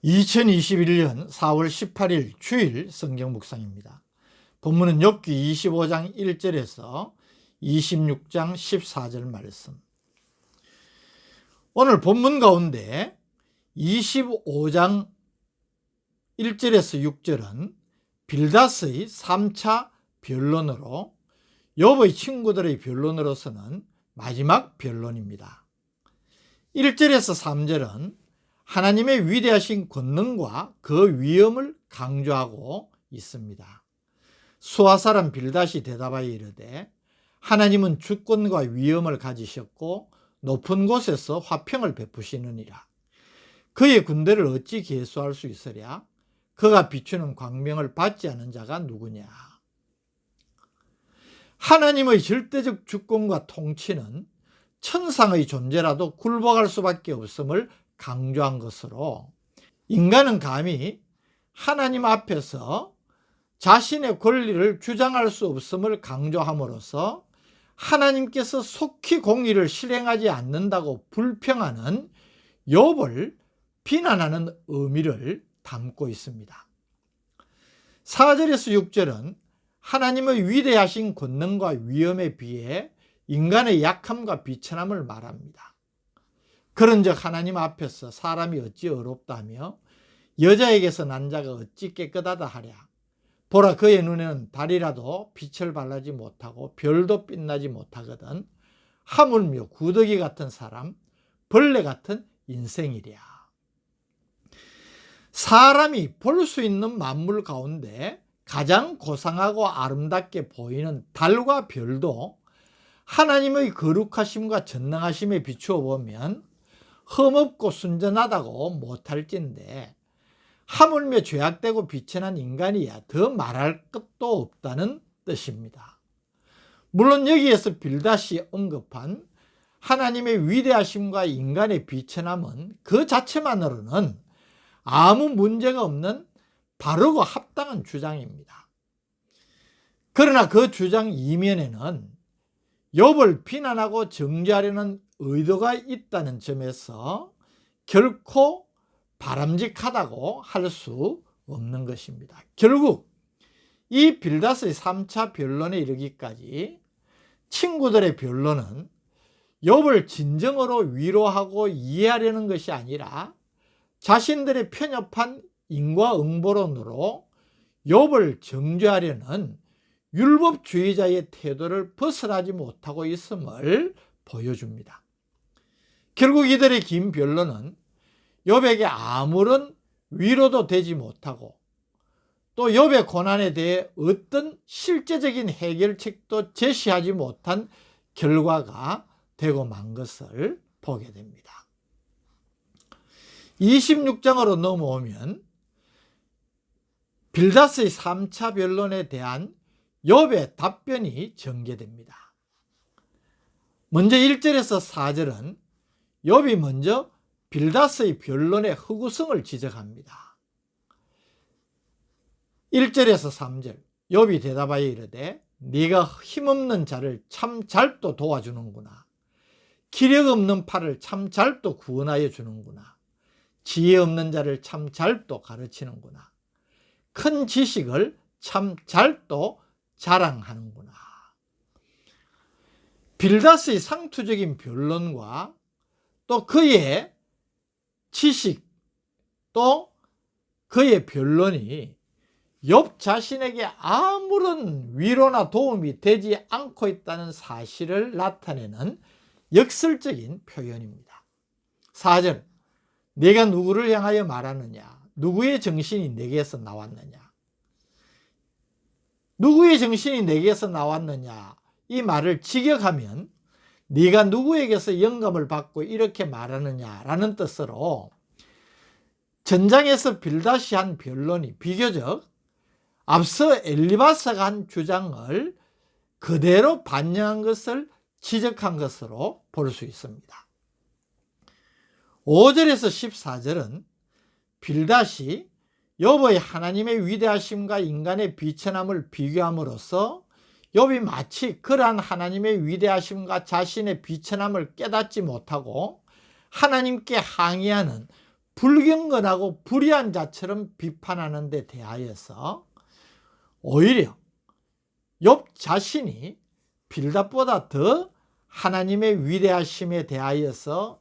2021년 4월 18일 주일 성경 묵상입니다. 본문은 욥기 25장 1절에서 26장 14절 말씀. 오늘 본문 가운데 25장 1절에서 6절은 빌닷의 3차 변론으로 욥의 친구들의 변론으로서는 마지막 변론입니다. 1절에서 3절은 하나님의 위대하신 권능과 그 위엄을 강조하고 있습니다. 수아 사람 빌닷이 대답하여 이르되 하나님은 주권과 위엄을 가지셨고 높은 곳에서 화평을 베푸시느니라. 그의 군대를 어찌 계수할 수 있으랴? 그가 비추는 광명을 받지 않은 자가 누구냐? 하나님의 절대적 주권과 통치는 천상의 존재라도 굴복할 수밖에 없음을 강조한 것으로, 인간은 감히 하나님 앞에서 자신의 권리를 주장할 수 없음을 강조함으로써 하나님께서 속히 공의를 실행하지 않는다고 불평하는 욥을 비난하는 의미를 담고 있습니다. 4절에서 6절은 하나님의 위대하신 권능과 위엄에 비해 인간의 약함과 비천함을 말합니다. 그런즉 하나님 앞에서 사람이 어찌 어렵다며 여자에게서 난 자가 어찌 깨끗하다 하랴. 보라, 그의 눈에는 달이라도 빛을 발하지 못하고 별도 빛나지 못하거든. 하물며 구더기 같은 사람, 벌레 같은 인생이랴. 사람이 볼 수 있는 만물 가운데 가장 고상하고 아름답게 보이는 달과 별도 하나님의 거룩하심과 전능하심에 비추어 보면 흠없고 순전하다고 못할진데, 하물며 죄악되고 비천한 인간이야 더 말할 것도 없다는 뜻입니다. 물론 여기에서 빌닷이 언급한 하나님의 위대하심과 인간의 비천함은 그 자체만으로는 아무 문제가 없는 바르고 합당한 주장입니다. 그러나 그 주장 이면에는 욥을 비난하고 정죄하려는 의도가 있다는 점에서 결코 바람직하다고 할 수 없는 것입니다. 결국 이 빌닷의 3차 변론에 이르기까지 친구들의 변론은 욥을 진정으로 위로하고 이해하려는 것이 아니라 자신들의 편협한 인과응보론으로 욥을 정죄하려는 율법주의자의 태도를 벗어나지 못하고 있음을 보여줍니다. 결국 이들의 긴 변론은 욥에게 아무런 위로도 되지 못하고 또 욥의 고난에 대해 어떤 실제적인 해결책도 제시하지 못한 결과가 되고 만 것을 보게 됩니다. 26장으로 넘어오면 빌닷의 3차 변론에 대한 욥의 답변이 전개됩니다. 먼저 1절에서 4절은 욥이 먼저 빌닷의 변론의 허구성을 지적합니다. 1절에서 3절 욥이 대답하여 이르되 네가 힘없는 자를 참 잘도 도와주는구나. 기력 없는 팔을 참 잘도 구원하여 주는구나. 지혜 없는 자를 참 잘도 가르치는구나. 큰 지식을 참 잘도 자랑하는구나. 빌닷의 상투적인 변론과 또 그의 지식, 또 그의 변론이 욥 자신에게 아무런 위로나 도움이 되지 않고 있다는 사실을 나타내는 역설적인 표현입니다. 4절 내가 누구를 향하여 말하느냐? 누구의 정신이 내게서 나왔느냐? 누구의 정신이 내게서 나왔느냐? 이 말을 직역하면 네가 누구에게서 영감을 받고 이렇게 말하느냐라는 뜻으로 전장에서 빌닷이 한 변론이 비교적 앞서 엘리바스가 한 주장을 그대로 반영한 것을 지적한 것으로 볼 수 있습니다. 5절에서 14절은 빌닷이 욥의 하나님의 위대하심과 인간의 비천함을 비교함으로써 욥이 마치 그러한 하나님의 위대하심과 자신의 비천함을 깨닫지 못하고 하나님께 항의하는 불경건하고 불의한 자처럼 비판하는 데 대하여서 오히려 욥 자신이 빌닷보다 더 하나님의 위대하심에 대하여서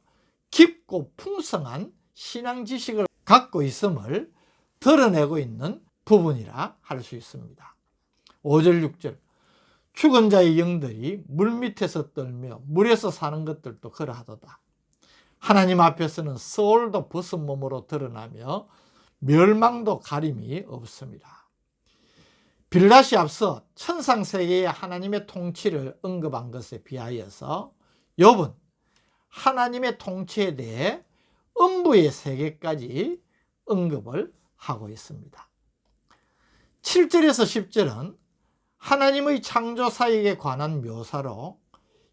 깊고 풍성한 신앙 지식을 갖고 있음을 드러내고 있는 부분이라 할 수 있습니다. 5절 6절 죽은 자의 영들이 물밑에서 떨며 물에서 사는 것들도 그러하도다. 하나님 앞에서는 서울도 벗은 몸으로 드러나며 멸망도 가림이 없습니다. 빌닷이 앞서 천상세계의 하나님의 통치를 언급한 것에 비하여서 욥은 하나님의 통치에 대해 음부의 세계까지 언급을 하고 있습니다. 7절에서 10절은 하나님의 창조사역에 관한 묘사로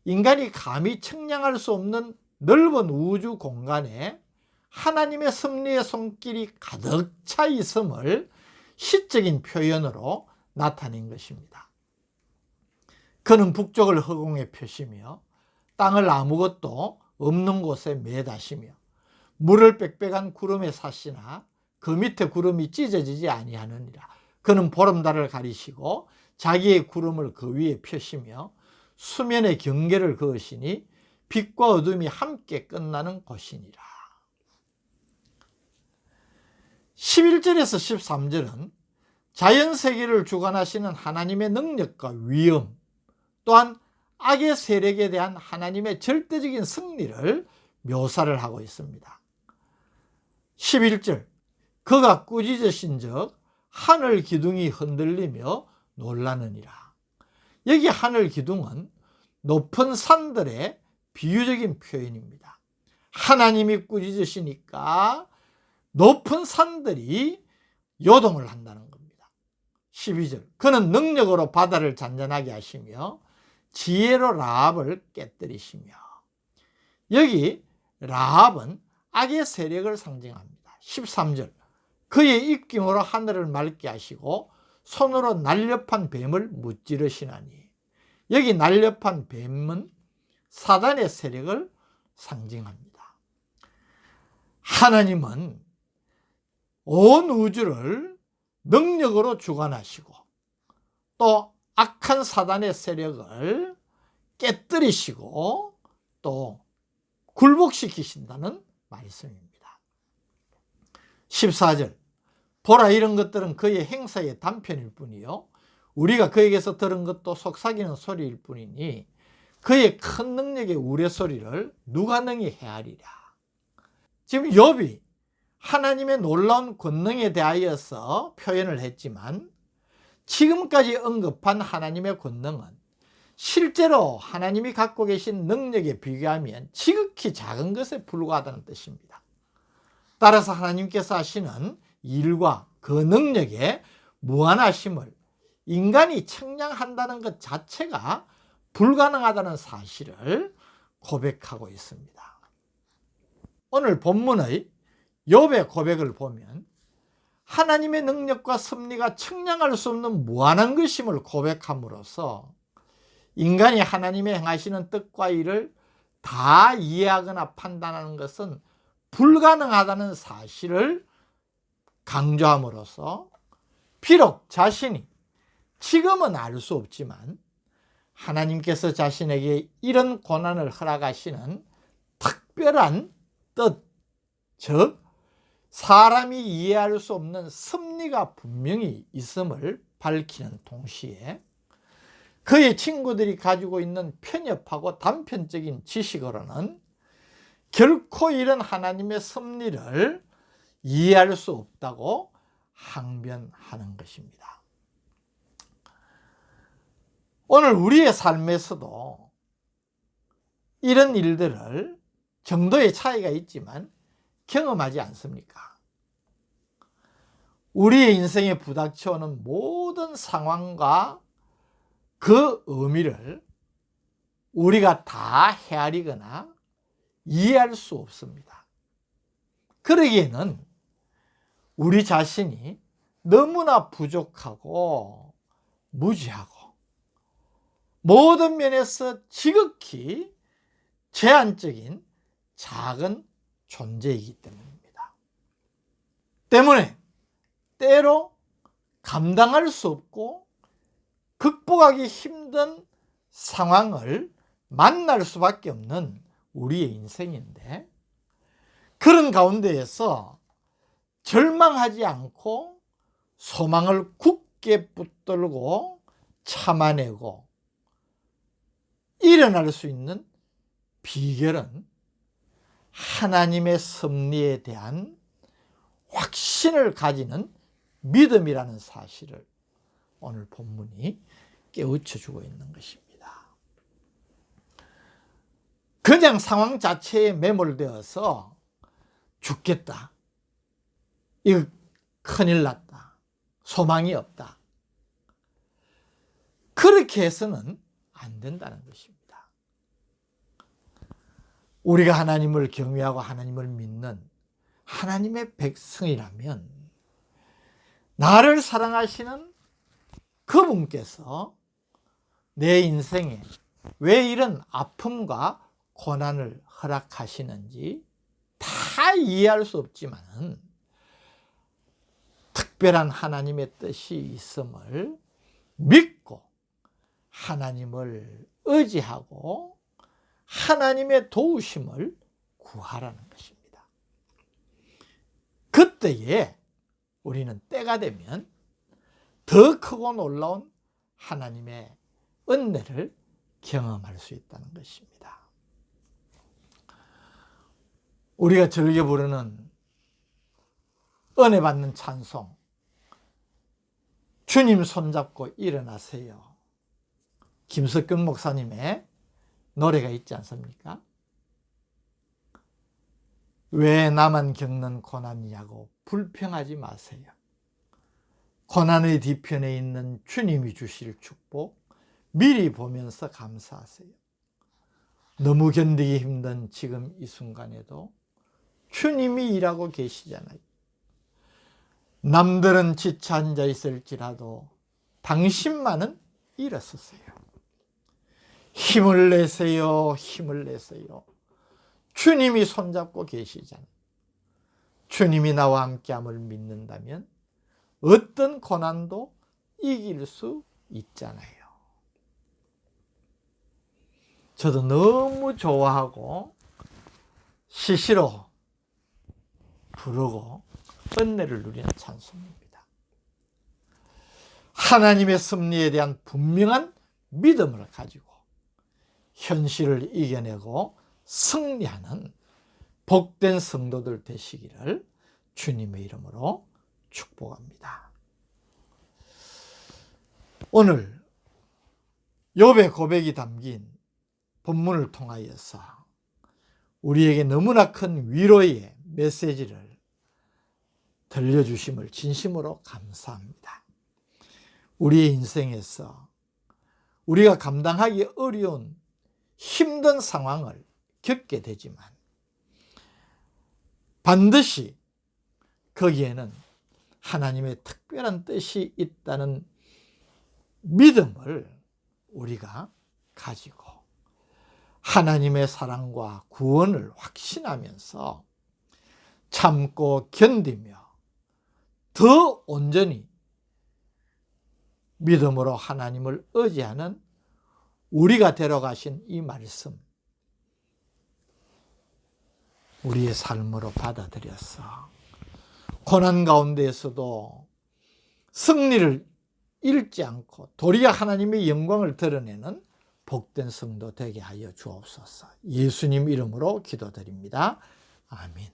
인간이 감히 측량할 수 없는 넓은 우주 공간에 하나님의 섭리의 손길이 가득 차 있음을 시적인 표현으로 나타낸 것입니다. 그는 북쪽을 허공에 펴시며 땅을 아무것도 없는 곳에 매다시며 물을 빽빽한 구름에 사시나 그 밑에 구름이 찢어지지 아니하느니라. 그는 보름달을 가리시고 자기의 구름을 그 위에 펴시며 수면의 경계를 그으시니 빛과 어둠이 함께 끝나는 곳이니라. 11절에서 13절은 자연세계를 주관하시는 하나님의 능력과 위엄, 또한 악의 세력에 대한 하나님의 절대적인 승리를 묘사를 하고 있습니다. 11절 그가 꾸짖으신 적 하늘 기둥이 흔들리며 놀라느니라. 여기 하늘 기둥은 높은 산들의 비유적인 표현입니다. 하나님이 꾸짖으시니까 높은 산들이 요동을 한다는 겁니다. 12절 그는 능력으로 바다를 잔잔하게 하시며 지혜로 라합을 깨뜨리시며, 여기 라합은 악의 세력을 상징합니다. 13절 그의 입김으로 하늘을 맑게 하시고 손으로 날렵한 뱀을 무찌르시나니, 여기 날렵한 뱀은 사단의 세력을 상징합니다. 하나님은 온 우주를 능력으로 주관하시고 또 악한 사단의 세력을 깨뜨리시고 또 굴복시키신다는 말씀입니다. 14절 보라, 이런 것들은 그의 행사의 단편일 뿐이요 우리가 그에게서 들은 것도 속삭이는 소리일 뿐이니 그의 큰 능력의 우레소리를 누가 능히 헤아리랴. 지금 욥이 하나님의 놀라운 권능에 대하여서 표현을 했지만 지금까지 언급한 하나님의 권능은 실제로 하나님이 갖고 계신 능력에 비교하면 지극히 작은 것에 불과하다는 뜻입니다. 따라서 하나님께서 하시는 일과 그 능력의 무한하심을 인간이 측량한다는 것 자체가 불가능하다는 사실을 고백하고 있습니다. 오늘 본문의 욥의 고백을 보면 하나님의 능력과 섭리가 측량할 수 없는 무한한 것임을 고백함으로써 인간이 하나님의 행하시는 뜻과 일을 다 이해하거나 판단하는 것은 불가능하다는 사실을 강조함으로써 비록 자신이 지금은 알 수 없지만 하나님께서 자신에게 이런 고난을 허락하시는 특별한 뜻, 즉 사람이 이해할 수 없는 섭리가 분명히 있음을 밝히는 동시에 그의 친구들이 가지고 있는 편협하고 단편적인 지식으로는 결코 이런 하나님의 섭리를 이해할 수 없다고 항변하는 것입니다. 오늘 우리의 삶에서도 이런 일들을 정도의 차이가 있지만 경험하지 않습니까? 우리의 인생에 부닥쳐오는 모든 상황과 그 의미를 우리가 다 헤아리거나 이해할 수 없습니다. 그러기에는 우리 자신이 너무나 부족하고 무지하고 모든 면에서 지극히 제한적인 작은 존재이기 때문입니다. 때문에 때로 감당할 수 없고 극복하기 힘든 상황을 만날 수밖에 없는 우리의 인생인데, 그런 가운데에서 절망하지 않고 소망을 굳게 붙들고 참아내고 일어날 수 있는 비결은 하나님의 섭리에 대한 확신을 가지는 믿음이라는 사실을 오늘 본문이 깨우쳐 주고 있는 것입니다. 그냥 상황 자체에 매몰되어서 죽겠다, 이거 큰일 났다, 소망이 없다, 그렇게 해서는 안 된다는 것입니다. 우리가 하나님을 경외하고 하나님을 믿는 하나님의 백성이라면 나를 사랑하시는 그분께서 내 인생에 왜 이런 아픔과 고난을 허락하시는지 다 이해할 수 없지만 특별한 하나님의 뜻이 있음을 믿고 하나님을 의지하고 하나님의 도우심을 구하라는 것입니다. 그때에 우리는 때가 되면 더 크고 놀라운 하나님의 은혜를 경험할 수 있다는 것입니다. 우리가 즐겨 부르는 은혜 받는 찬송, 주님 손잡고 일어나세요, 김석균 목사님의 노래가 있지 않습니까? 왜 나만 겪는 고난이냐고 불평하지 마세요. 고난의 뒤편에 있는 주님이 주실 축복 미리 보면서 감사하세요. 너무 견디기 힘든 지금 이 순간에도 주님이 일하고 계시잖아요. 남들은 지쳐 앉아 있을지라도 당신만은 일어서세요. 힘을 내세요, 힘을 내세요. 주님이 손잡고 계시잖아요. 주님이 나와 함께함을 믿는다면 어떤 고난도 이길 수 있잖아요. 저도 너무 좋아하고 시시로 부르고 은혜를 누리는 찬송입니다. 하나님의 섭리에 대한 분명한 믿음을 가지고 현실을 이겨내고 승리하는 복된 성도들 되시기를 주님의 이름으로 축복합니다. 오늘 욥의 고백이 담긴 본문을 통하여서 우리에게 너무나 큰 위로의 메시지를 들려주심을 진심으로 감사합니다. 우리의 인생에서 우리가 감당하기 어려운 힘든 상황을 겪게 되지만 반드시 거기에는 하나님의 특별한 뜻이 있다는 믿음을 우리가 가지고 하나님의 사랑과 구원을 확신하면서 참고 견디며 더 온전히 믿음으로 하나님을 의지하는 우리가 데려가신 이 말씀, 우리의 삶으로 받아들여서 고난 가운데에서도 승리를 잃지 않고 도리어 하나님의 영광을 드러내는 복된 성도 되게 하여 주옵소서. 예수님 이름으로 기도드립니다. 아멘.